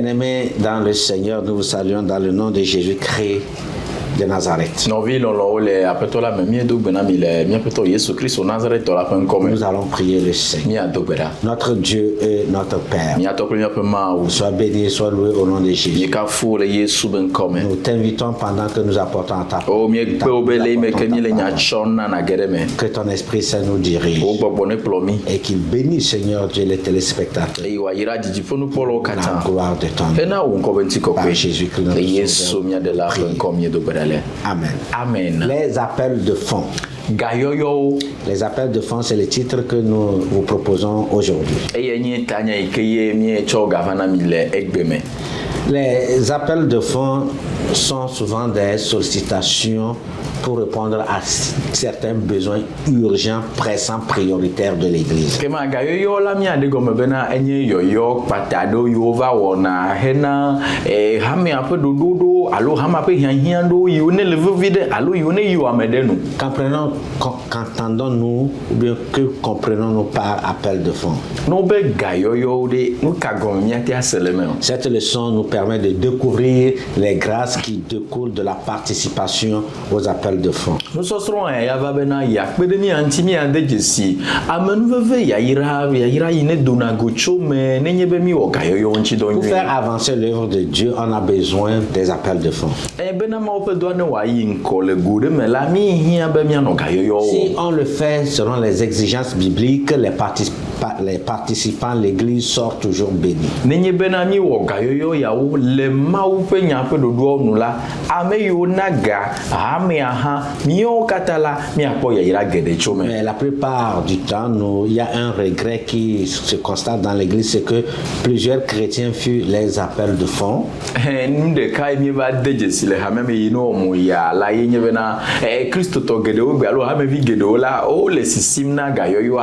Bien-aimés dans le Seigneur, nous vous saluons dans le nom de Jésus-Christ de Nazareth. Nous allons prier le Seigneur. Notre Dieu et notre Père. Sois béni, sois loué au nom de Jésus. Nous t'invitons pendant que nous apportons ta parole. Que ton Esprit Saint nous dirige. Et qu'il bénisse, Seigneur Dieu, les téléspectateurs. La gloire de ton nom. Par Jésus-Christ, notre Sauveur. Amen. Amen. Les appels de fonds. Les appels de fonds, c'est le titre que nous vous proposons aujourd'hui. Les appels de fonds sont souvent des sollicitations pour répondre à certains besoins urgents, pressants, prioritaires de l'Église. Qu'entendons-nous ou bien que comprenons-nous par appel de fonds? Cette leçon nous permet de découvrir les grâces qui découlent de la participation aux appels de fonds. Pour faire avancer l'œuvre de Dieu, on a besoin des appels de fonds. Si on le fait selon les exigences bibliques, les participants, l'Église sort toujours bénie. Mais la plupart du temps, il y a un regret qui se constate dans l'Église, c'est que plusieurs chrétiens fuient les appels de fonds.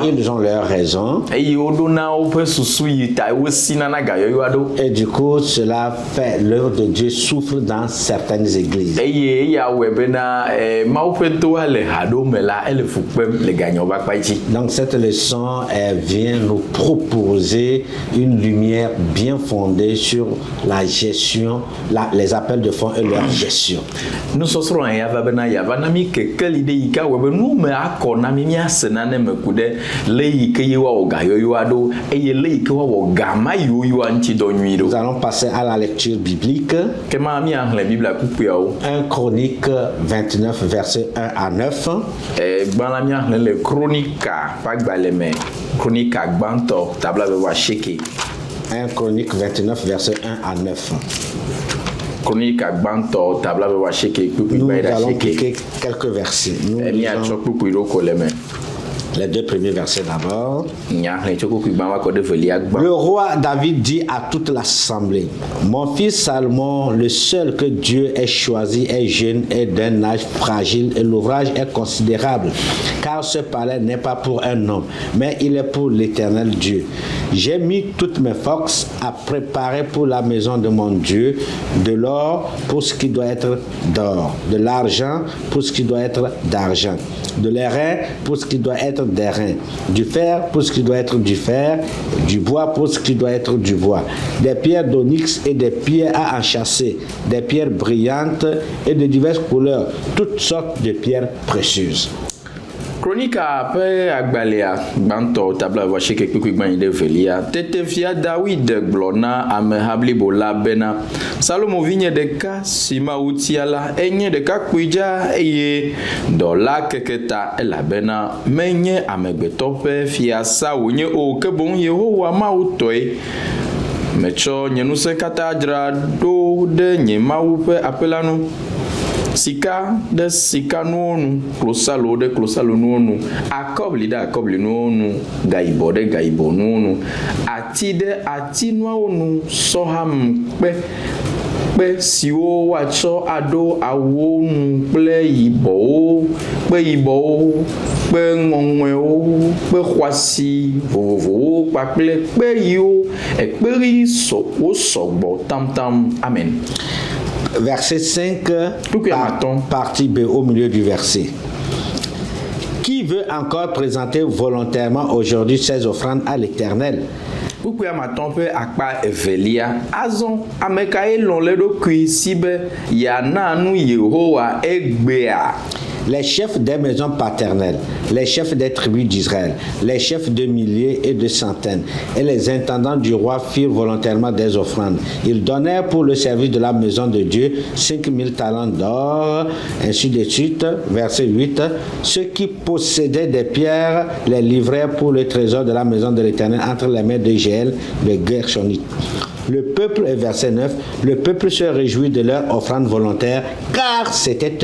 Ils ont leurs raisons. Et du coup, cela fait l'œuvre de Dieu souffre dans certaines églises. Donc cette leçon vient nous proposer une lumière bien fondée sur la gestion, les appels de fonds et leur gestion. Nous allons passer à la lecture biblique. 1 Chronique 29, versets 1 à 9. 1 Chronique 29, versets 1 à 9. Nous allons piquer quelques versets. Les deux premiers versets d'abord. Le roi David dit à toute l'assemblée: mon fils Salomon, le seul que Dieu ait choisi, est jeune et d'un âge fragile, et l'ouvrage est considérable, car ce palais n'est pas pour un homme, mais il est pour l'Éternel Dieu. J'ai mis toutes mes forces à préparer pour la maison de mon Dieu, de l'or pour ce qui doit être d'or, de l'argent pour ce qui doit être d'argent, de l'airain pour ce qui doit être d'airain, du fer pour ce qui doit être du fer, du bois pour ce qui doit être du bois, des pierres d'onyx et des pierres à enchâsser, des pierres brillantes et de diverses couleurs, toutes sortes de pierres précieuses. Chronique après Agbalea, Banto, Tabla Washeke Kukigban de Velia, Tetefia David Glona, Amehabli Bola Bena, Salomo Vigne de Ka, Sima Utiala, Enye de Kakwija, Eye, Dola Keketa, Ela Bena, Menye Amebetope, Fiasa, Unye O, Kebon Yehowa Mautoy, Mecho, Nyenuse Katadra, Do, de Nyemaupe, Apelano. Sika de sika nonu, klosalo de klosalo nonu, akobli de akobli nonu, gaibo de gaibo nonu, ati de ati nonu, soham pe siwo wacho ado awonu, ple yibo, pe ngongweo, pe kwasi, vovovo, pakle, pe yo, ekperi so o sogbo tam tam, amen. Verset 5, partie B, au milieu du verset. Qui veut encore présenter volontairement aujourd'hui ses offrandes à l'Éternel? Pourquoi amaton pe akpa evelia azon amekae lon le do kui sibe ya na nu Yehowa egbea. Les chefs des maisons paternelles, les chefs des tribus d'Israël, les chefs de milliers et de centaines et les intendants du roi firent volontairement des offrandes. Ils donnèrent pour le service de la maison de Dieu 5000 talents d'or, ainsi de suite. Verset 8. Ceux qui possédaient des pierres les livrèrent pour le trésor de la maison de l'Éternel entre les mains de Jéel, le Gershonite. Le peuple, verset 9, le peuple se réjouit de leur offrande volontaire, car c'était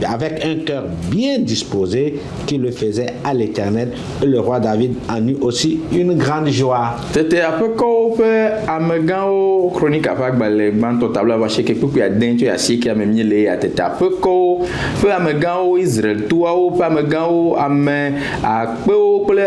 avec un cœur bien disposé qui le faisait à l'Éternel. Et le roi David en eut aussi une grande joie. C'était un peu comme amegao chronique avec les bandes tabla va chez quelque peu à dentro à si qui a même les à tête un peu comme amegao Israël toi ou amegao ame à peu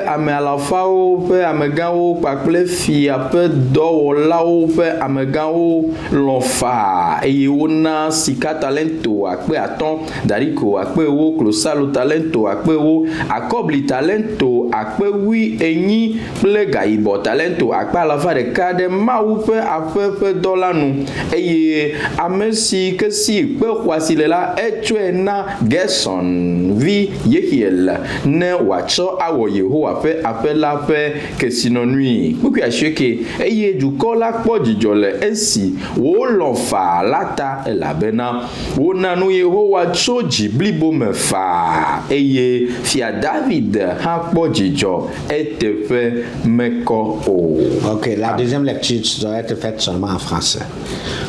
ame à la fao amegao pas peu fi un peu d'eau lao pe amegao l'enfa et on a sika talento akpe aton dariko akpe wo klosalo talento akpe wo akobli talento akpe wi enyi ple gaibo talento akpe alafa de kade mau pe ape dollar nu et amesi que si pe kwasi lela etwe na Gerson vi Yehiel ne wacho awo Yehowa pe apela pe que sinonui buku ya sheke et du la kpojijole esi wo lonfa lata elabena wo nanu Yehowa choji blibo mefa eye fia David ha kpojijo etefe meko o. Ok, la deuxième lecture doit être faite seulement en français.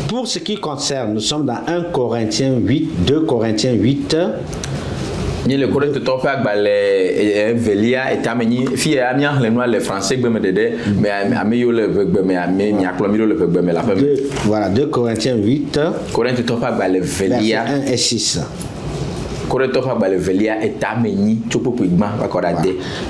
Pour ce qui concerne, nous sommes dans 1 Corinthiens 8, 2 Corinthiens 8. Ni le Corinthe top agbalé velia etameni fi amia le noir le français gbe me dede mais ameyo le gbe me ame nya klomiro le gbe me la femme. Voilà, 2 Corinthiens 8. Corinthe top agbalé velia 1 et 6.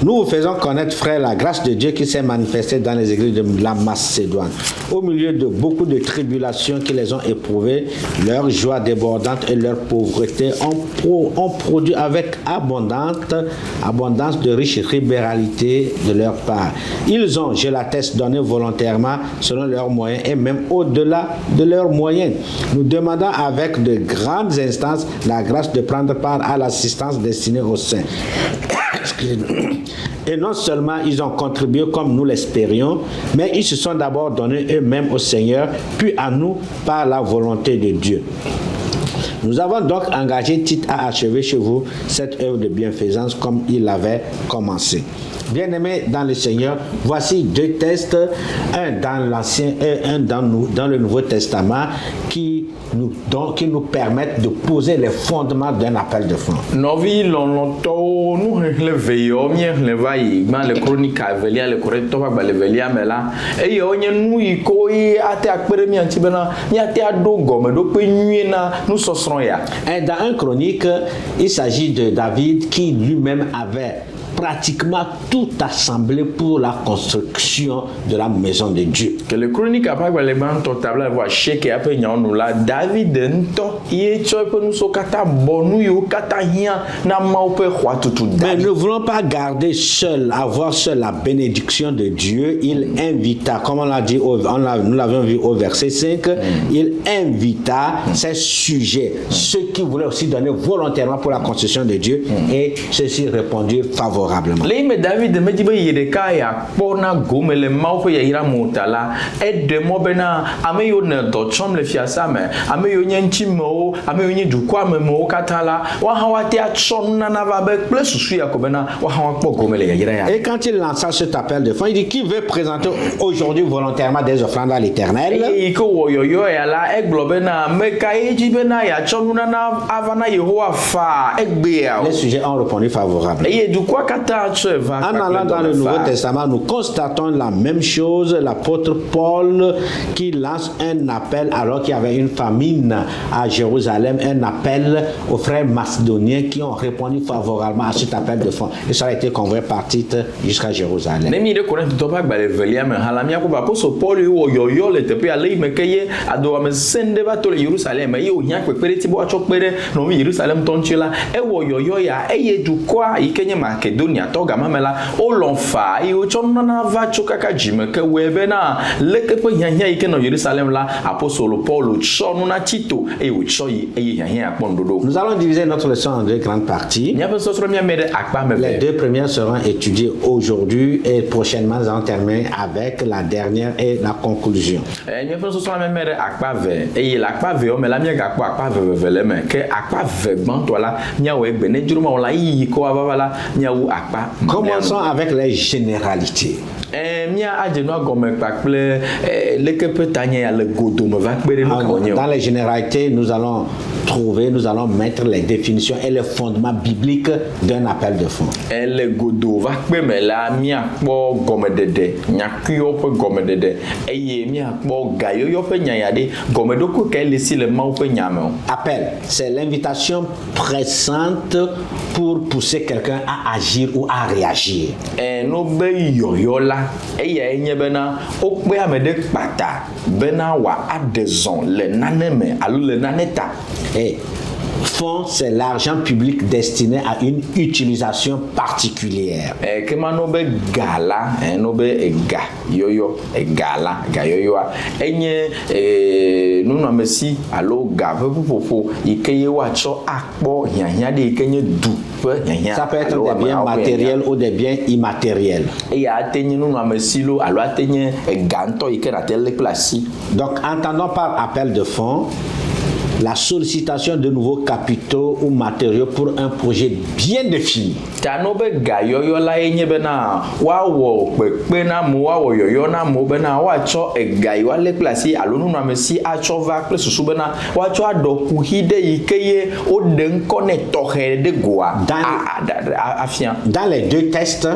Nous vous faisons connaître, frères, la grâce de Dieu qui s'est manifestée dans les églises de la Macédoine. Au milieu de beaucoup de tribulations qui les ont éprouvées, leur joie débordante et leur pauvreté ont produit avec abondance de riche libéralité de leur part. Ils ont, je l'atteste, donné volontairement selon leurs moyens et même au-delà de leurs moyens. Nous demandons avec de grandes instances la grâce de prendre part à l'assistance destinée aux saints. Et non seulement ils ont contribué comme nous l'espérions, mais ils se sont d'abord donnés eux-mêmes au Seigneur, puis à nous par la volonté de Dieu. Nous avons donc engagé Tite à achever chez vous cette œuvre de bienfaisance comme il l'avait commencé. Bien-aimés dans le Seigneur, voici 2 textes, un dans l'Ancien et un dans le Nouveau Testament qui nous permettent de poser les fondements d'un appel de fonds. Novi lonto nous le veillons le vaille dans le chronique avelia le correcto va le velia mela et yo nous iko ate akpere mi antibena ni ate adogo me do pe nuina nous soserons ya. Et dans un chronique, il s'agit de David qui lui-même avait pratiquement tout assemblé pour la construction de la maison de Dieu. Que le chronique après les bandes table va checker après nous là David nto il chope nous so kata bonu yo kata hia na maupe roi tout. Mais ne voulons pas garder avoir seul la bénédiction de Dieu. Il invita, comme on l'a dit, nous l'avions vu au verset 5, il invita ses sujets, ceux qui voulaient aussi donner volontairement pour la construction de Dieu, et ceux-ci répondirent favorablement. Mais David me dit yedeka ya pona gomele maupe ya ira motala de mobena ameyo ne dochom le fiasa me ameyo nyanchi mo ameyo nye dukwa me mo katala wa hawati achonna na va be ple susu ya kobena wa hawa po gomele ya ira ya. Et quand il lança cet appel de fonds, il dit qui veut présenter aujourd'hui volontairement des offrandes à l'Éternel. Et ko woyoyo ya la eglobena me kaiji bena ya chonuna na avana Yehowa fa egbea. Les sujets ont répondu favorablement. Et dukwa en allant dans le Nouveau Testament, nous constatons la même chose. L'apôtre Paul qui lance un appel alors qu'il y avait une famine à Jérusalem, un appel aux frères macédoniens qui ont répondu favorablement à cet appel de fonds. Et ça a été convoyé par Tite jusqu'à Jérusalem. Mais il Corinthe topa balevelia me halamia ko baposo Paul yo yo le tepe ale me keye ado me sende ba to Jérusalem yo nya kwepere ti bo achokpere no Jérusalem tonchila e wo yo ya e ye dukwa ikenye Makedonia Macedonia to gama mela o lonfa e o chonna va chokaka jime ke webe na leke pe hiahia ike no Jerusalem la apostole Paul chonu na Tito e o choyi e hiahia akpondodo. Nous allons diviser notre leçon en deux grandes parties. Les deux premières seront étudiées aujourd'hui et prochainement nous allons terminer avec la dernière et la conclusion. Commençons avec les généralités. Dans les généralités, nous allons mettre les définitions et les fondements bibliques d'un appel de fonds. Appel, c'est l'invitation pressante pour pousser quelqu'un à agir ou à réagir. Et fonds, c'est l'argent public destiné à une utilisation particulière. Ça peut être des biens matériels ou des biens immatériels. Donc, entendons par appel de fonds la sollicitation de nouveaux capitaux ou matériaux pour un projet bien défini. Dans les deux textes,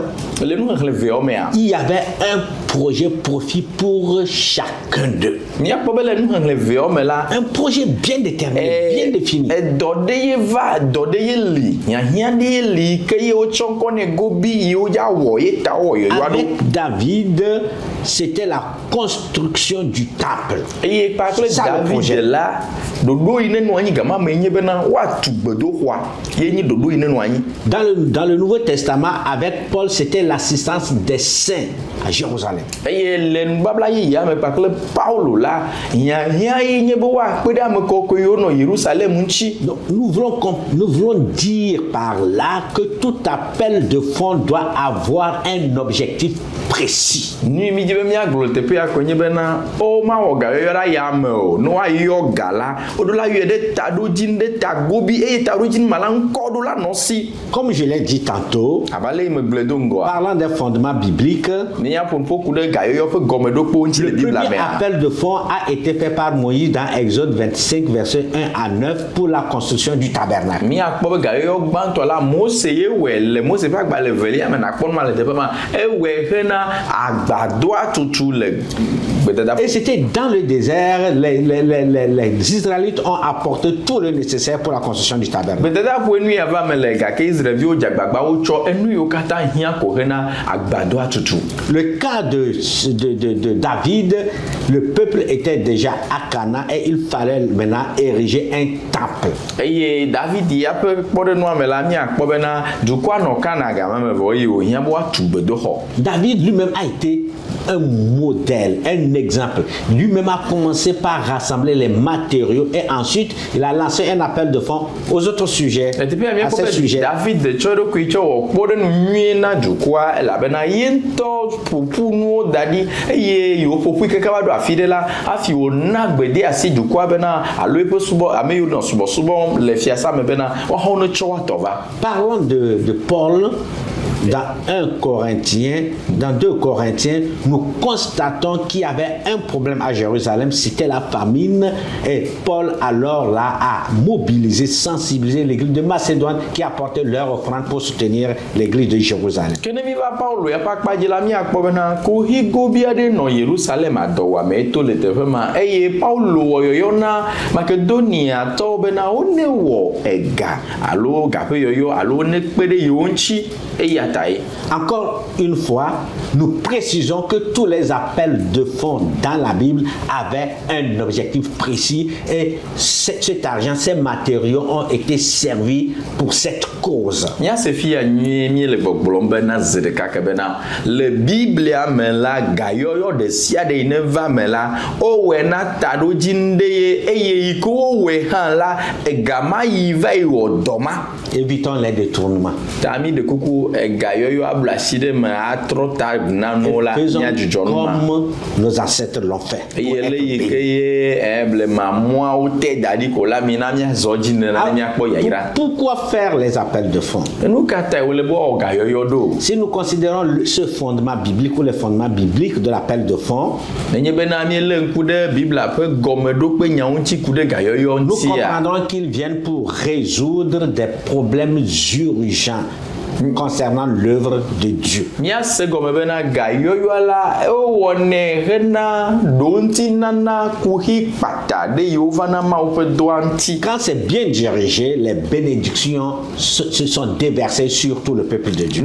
il y avait un projet profit pour chacun d'eux. Un projet bien déterminé, bien défini. Avec David, c'était la construction du temple. Ça, le projet. Dans le Nouveau Testament, avec Paul, c'était l'assistance des saints à Jérusalem. Donc, nous voulons dire par là que tout appel de fonds doit avoir un objectif précis. Comme je l'ai dit tantôt, parlant des fondements bibliques, le premier appel de fonds a été fait par Moïse dans Exode 25, versets 1 à 9 pour la construction du tabernacle. Et c'était dans le désert, les Israélites ont apporté tout le nécessaire pour la construction du tabernacle. Le cas de David, le peuple était déjà à Canaan et il fallait maintenant ériger un temple. David lui-même a été un modèle, un exemple. Lui-même a commencé par rassembler les matériaux et ensuite il a lancé un appel de fonds aux autres sujets. À ces sujets. Parlons de Paul. Dans 2 Corinthiens, nous constatons qu'il y avait un problème à Jérusalem, c'était la famine. Et Paul alors là a mobilisé, sensibilisé l'église de Macédoine qui apportait leur offrande pour soutenir l'église de Jérusalem. Encore une fois, nous précisons que tous les appels de fonds dans la Bible avaient un objectif précis et cet argent, ces matériaux ont été servis pour cette cause. Le Bible amela gayoyo de sia de neva mela o wena tado jinde eye iko we han la egama yiva iwo doma. Évitons les détournements. Tami de kuku gayoyo ablaside ma atrota nanola nya jujorma. Comme nos ancêtres l'ont fait. Yele yekeye eble ma moi o te dadi ko la mina mia zojine na mia kpo yaira. Pourquoi faire les appels de fonds? Nous kata wole bo gayoyo do. Si nous considérons ce fondement biblique ou le fondement biblique de l'appel de fonds, nous comprendrons qu'ils viennent pour résoudre des problèmes urgents concernant l'œuvre de Dieu. Quand c'est bien dirigé, les bénédictions se sont déversées sur tout le peuple de Dieu.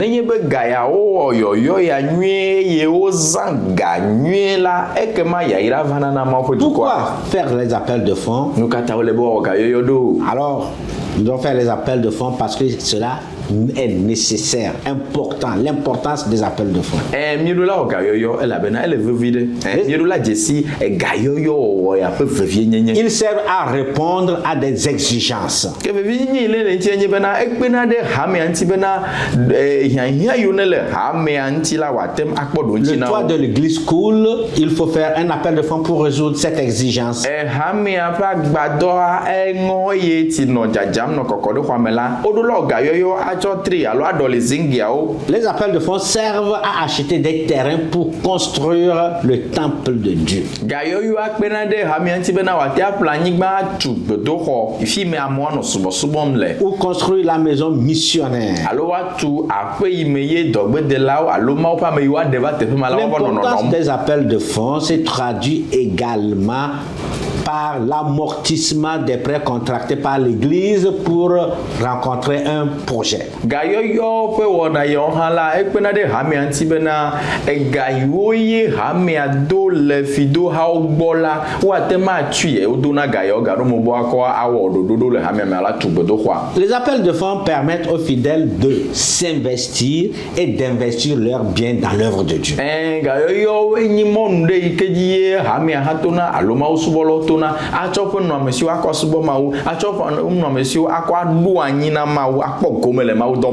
Pourquoi faire les appels de fonds? Alors, nous devons faire les appels de fonds parce que cela est nécessaire, important, l'importance des appels de fonds. Ils servent à répondre à des exigences. Le toit de l'église coule, il faut faire un appel de fonds pour résoudre cette exigence. Les appels de fonds servent à acheter des terrains pour construire le temple de Dieu. Ou construire la maison missionnaire. L'importance des appels de fonds se traduit également par l'amortissement des prêts contractés par l'Église pour rencontrer un projet. Les appels de fonds permettent aux fidèles de s'investir et d'investir leurs biens dans l'œuvre de Dieu.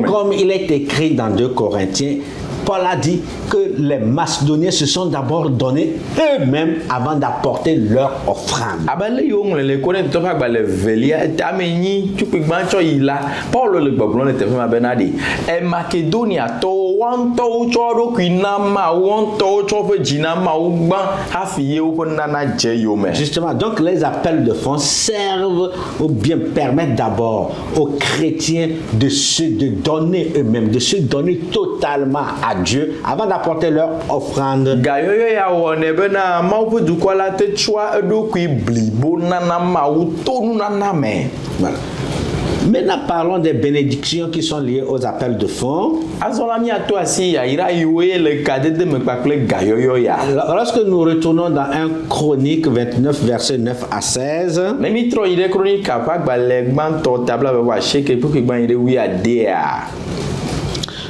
Comme il est écrit dans 2 Corinthiens, Paul a dit que les Macédoniens se sont d'abord donnés eux-mêmes avant d'apporter leur offrande. Justement, donc les appels de fonds servent ou bien permettent d'abord aux chrétiens de donner eux-mêmes, de se donner totalement à Dieu avant d'apporter leur offrande. Voilà. Maintenant, parlons des bénédictions qui sont liées aux appels de fonds. Lorsque nous retournons dans 1 Chronique 29, versets 9 à 16,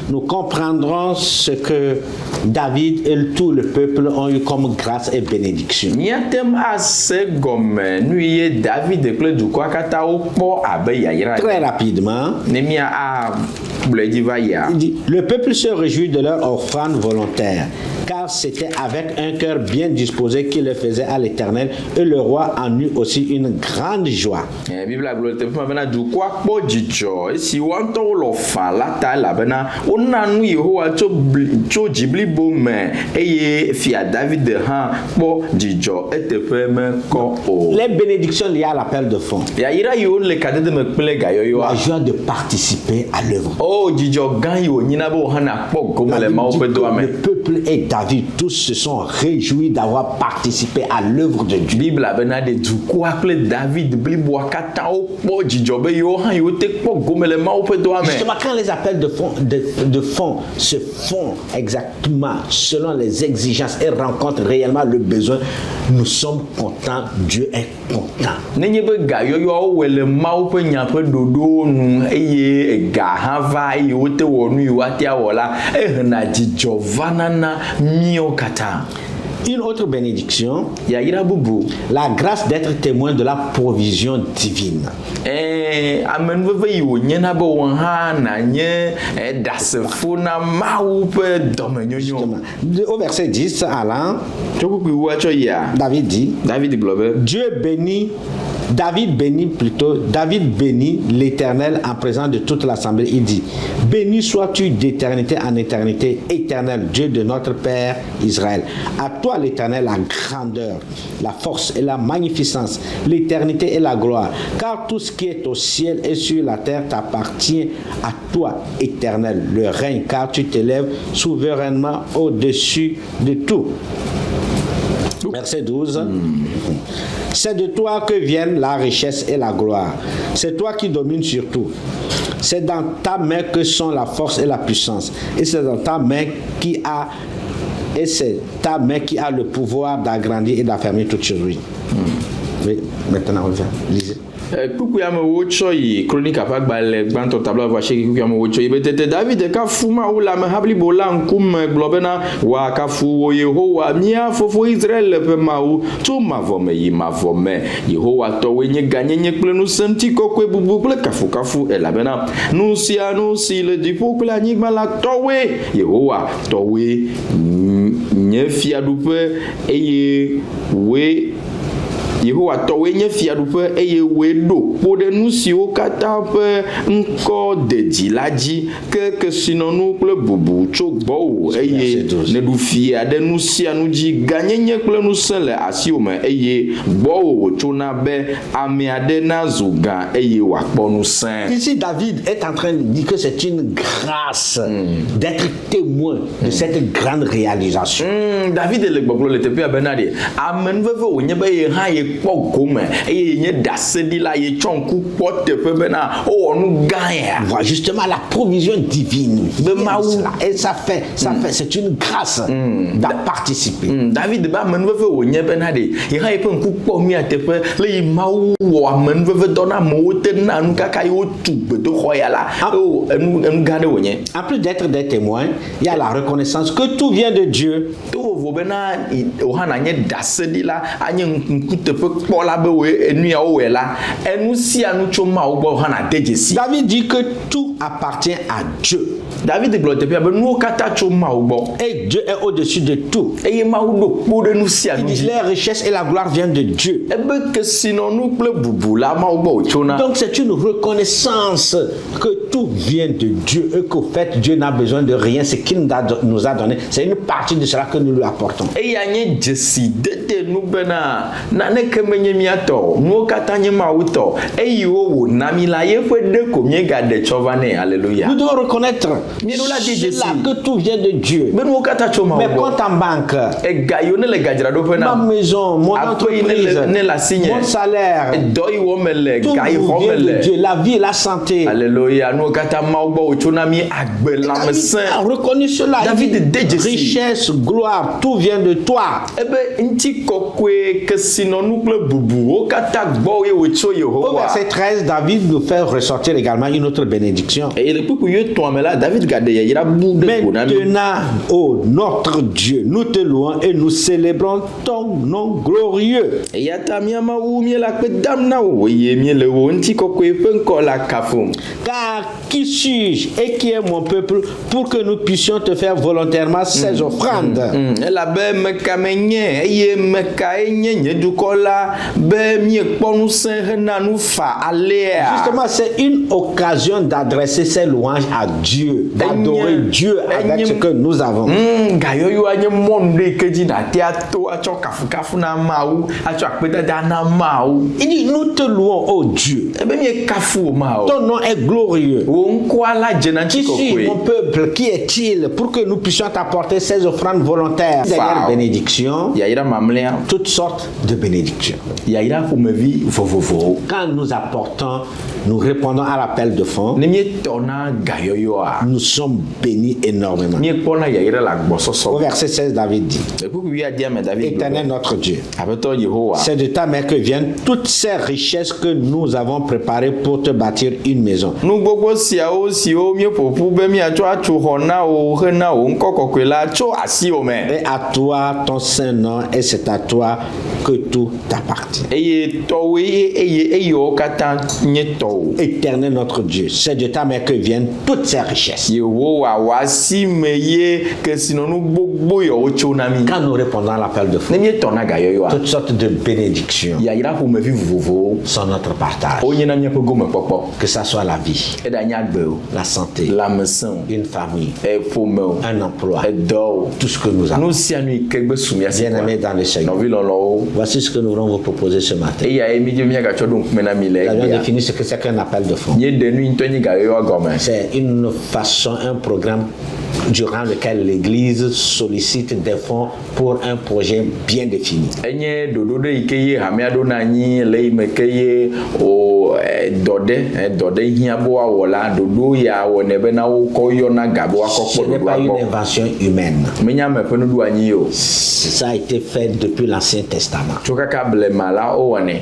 nous comprendrons ce que David et tout le peuple ont eu comme grâce et bénédiction. Très rapidement, il dit, le peuple se réjouit de leur offrande volontaire, car c'était avec un cœur bien disposé qu'il le faisait à l'Éternel, et le roi en eut aussi une grande joie. Les bénédictions liées à l'appel de fonds. La joie de participer à l'œuvre. Oh, le peuple peuple et David, tous se sont réjouis d'avoir participé à l'œuvre de Dieu. Bible abena de dukua kple David blibo akata o po dzidzɔ be yo hã yo te kpɔ gome le Mawu ƒe doa me. Justement, quand les appels de fonds se font exactement selon les exigences et rencontrent réellement le besoin, nous sommes contents, Dieu est content. Nenye be ga yoyoawo wɔ le Mawu ƒe nya ƒe ɖoɖo nu eye ga hã va eye wote wɔ nu yi woate awɔ la, ehena dzidzɔ vana na míawo katã. Une autre bénédiction, Yayira bubu. la grâce d'être témoin de la provision divine. Amenuveve yi wònyena be wɔn hã nanye ɖasefo na Mawu ƒe dɔmenyonyo. Justement. Au verset 10, allant, Tso kpukpui wu atsɔ yia. David dit, David gblɔ be. David bénit l'Éternel en présence de toute l'assemblée. Il dit, béni sois-tu d'éternité en éternité, éternel Dieu de notre Père Israël. À toi l'Éternel la grandeur, la force et la magnificence, l'éternité et la gloire. Car tout ce qui est au ciel et sur la terre t'appartient à toi, Éternel, le règne, car tu t'élèves souverainement au-dessus de tout. Verset 12. C'est de toi que viennent la richesse et la gloire. C'est toi qui domines sur tout. C'est dans ta main que sont la force et la puissance. Et c'est dans ta main c'est ta main qui a le pouvoir d'agrandir et d'affermir toutes choses. Oui. Maintenant on vient. Lisez. Kpukpui amewo tsɔ yi kronika ƒe agbalẽ gbãtɔ tabla voici kpukpui amewo tsɔ yi be tete David kafu Mawu le ameha blibo la ŋkume gblɔ bena woakafu wò Yehowa mía fofo Israel ƒe Mawu tso mavɔ me yi mavɔ me. Yehowa tɔwoe nye ganyenye kple ŋusẽ ŋutikɔkɔe bubu kple kafukafu elabena nu sia nu si le dziƒo kple anyigba la tɔwoe. Yehowa tɔwoe nye fiaɖuƒe eye woe Yehowa tɔwoe nye fiaɖuƒe eye woe ɖo kpo ɖe nu siwo katã ƒe ŋkɔ de dzi la dzi ke kesinɔnu kple bubu tso gbɔwò eye neɖu fia ɖe nu sia nu dzi ganyenye kple ŋusẽ le asiwò me eye gbɔwò wòtsona be ame aɖe nazu gã eye wòakpɔ ŋusẽ. Ici David est en train de dire que c'est une grâce d'être témoin de cette grande réalisation. David le gbɔgblɔ le teƒea bena ɖe amenuveve wònye be ye hã ye kpɔ gome eye nye ɖaseɖila ye tsɔ ŋku kpɔ teƒe bena wowɔ nu gã ya. Voilà justement la provision divine. Et ça fait, c'est une grâce d'en participer. David be amenuveve wònye bena ɖe ye hã ye ƒe ŋku kpɔ mía teƒe le yi Mawu wɔ amenuveve dɔ na amewo te na nu kaka ye wotu gbedoxɔ ya la. Enu gã ɖe wònye. En plus d'être des témoins, il y a la reconnaissance que tout vient de Dieu. To vovo bena wòhã nanye ɖaseɖila anye ŋkuteƒe kpɔla be wo enuyawo wɔ la enu sia nu tso Mawu gbɔ hã na de dzesi. David dit que tout appartient à Dieu. David gblɔ teƒea be nuwo katã tso Mawu gbɔ. Et Dieu est au-dessus de tout. Eye Mawu ɖo kpo ɖe nu sia nu dzi. Les richesses et la gloire viennent de Dieu. Ebe kesinɔnu kple bubu la Mawu gbɔ wotsona. Donc c'est une reconnaissance que tout vient de Dieu et qu'au fait Dieu n'a besoin de rien. Ce qu'il nous a donné, c'est une partie de cela que nous lui apportons. Eya nye dzesi dede nu bena naneke menye míatɔ nuwo katã nye Mawu tɔ eyiwo wòna mi la yeƒe ɖe ko míegaɖe tsɔ va nɛ. Alléluia. Nous devons reconnaître que tout vient de Dieu. Mais compte en banque, ma maison, mon entreprise, mon salaire, tout vient de Dieu. La vie et la santé. Alléluia. Reconnu cela. Richesse, gloire, tout vient de toi. Au verset 13, David nous fait ressortir également une autre bénédiction. Maintenant, ô notre Dieu, nous te louons et nous célébrons ton nom glorieux. Car qui suis-je et qui est mon peuple pour que nous puissions te faire volontairement ces offrandes? Justement, c'est une occasion d'adresser ces louanges à Dieu, d'adorer Dieu avec ce que nous avons. Il dit, nous te louons, ô Dieu. Ton nom est glorieux. Qui suis mon peuple? Qui est-il? Pour que nous puissions t'apporter ces offrandes volontaires. Derrière bénédiction, toutes sortes de bénédictions. Quand nous apportons, nous répondons à l'appel de fond, nous sommes bénis énormément. Au verset 16, David dit, Éternel notre Dieu, c'est de ta main que viennent toutes ces richesses que nous avons préparées pour te bâtir une maison. Et à toi ton saint nom, et c'est à toi que tout t'appartient. Éternel notre Dieu, c'est de ta main que viennent toutes ces richesses. Quand nous répondons à l'appel de fond, toutes sortes de bénédictions sont notre partage. Que ça soit la vie, la santé, une famille, un emploi, tout ce que nous avons. Bien-aimés dans le Seigneur, voici ce que nous voulons vous proposer ce matin. Nous avons défini ce que c'est qu'un appel de fond. C'est une façon, un programme durant lequel l'Église sollicite des fonds pour un projet bien défini. Ce n'est pas une invention humaine. Ça a été fait depuis l'Ancien Testament.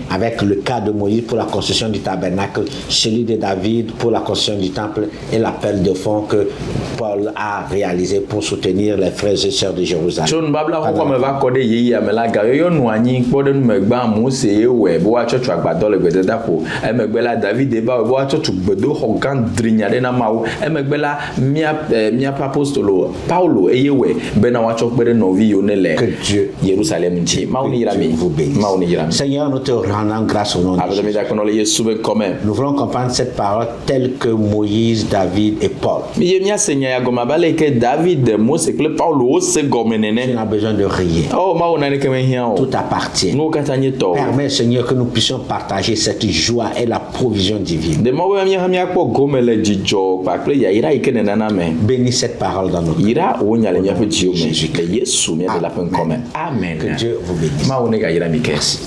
Avec le cas de Moïse pour la construction du tabernacle, celui de David pour la construction du temple et l'appel de fonds que Paul a réalisé pour soutenir les frères et sœurs de Jérusalem. Que Dieu vous bénisse. Seigneur, nous te rendons grâce au nom de Jésus. Nous voulons comprendre cette parole telle que Moïse, David et Paul. Tu n'as besoin de rien. Tout appartient. Permets, Seigneur, que nous puissions partager cette joie et la provision divine. Bénis cette parole dans nos cœurs. Amen. Que Dieu vous bénisse. Merci.